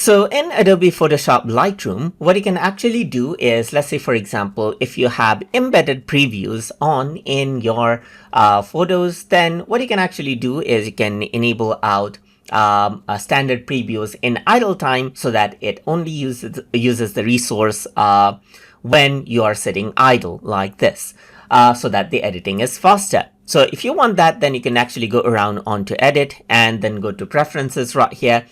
So in Adobe Photoshop Lightroom, what you can actually do is, let's say for example, if you have embedded previews on in your photos, then what you can actually do is you can enable out standard previews in idle time so that it only uses the resource when you are sitting idle like this, so that the editing is faster. So if you want that, then you can actually go around onto edit and then go to preferences right here.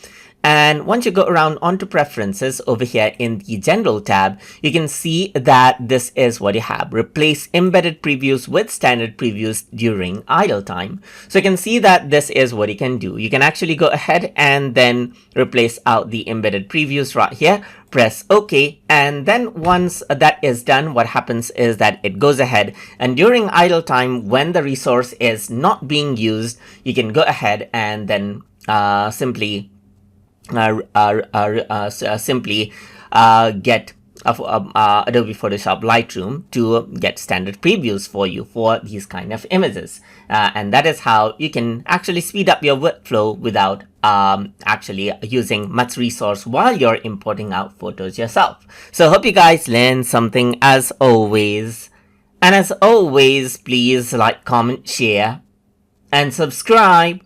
And once you go around onto preferences over here in the general tab, you can see that this is what you have. Replace embedded previews with standard previews during idle time. So you can see that this is what you can do. You can actually go ahead and then replace out the embedded previews right here. Press OK, and then once that is done, what happens is that it goes ahead and during idle time, when the resource is not being used, you can go ahead and then simply get Adobe Photoshop Lightroom to get standard previews for you for these kind of images. And that is how you can actually speed up your workflow without actually using much resource while you're importing out photos yourself. So hope you guys learned something as always. And as always, please like, comment, share, and subscribe.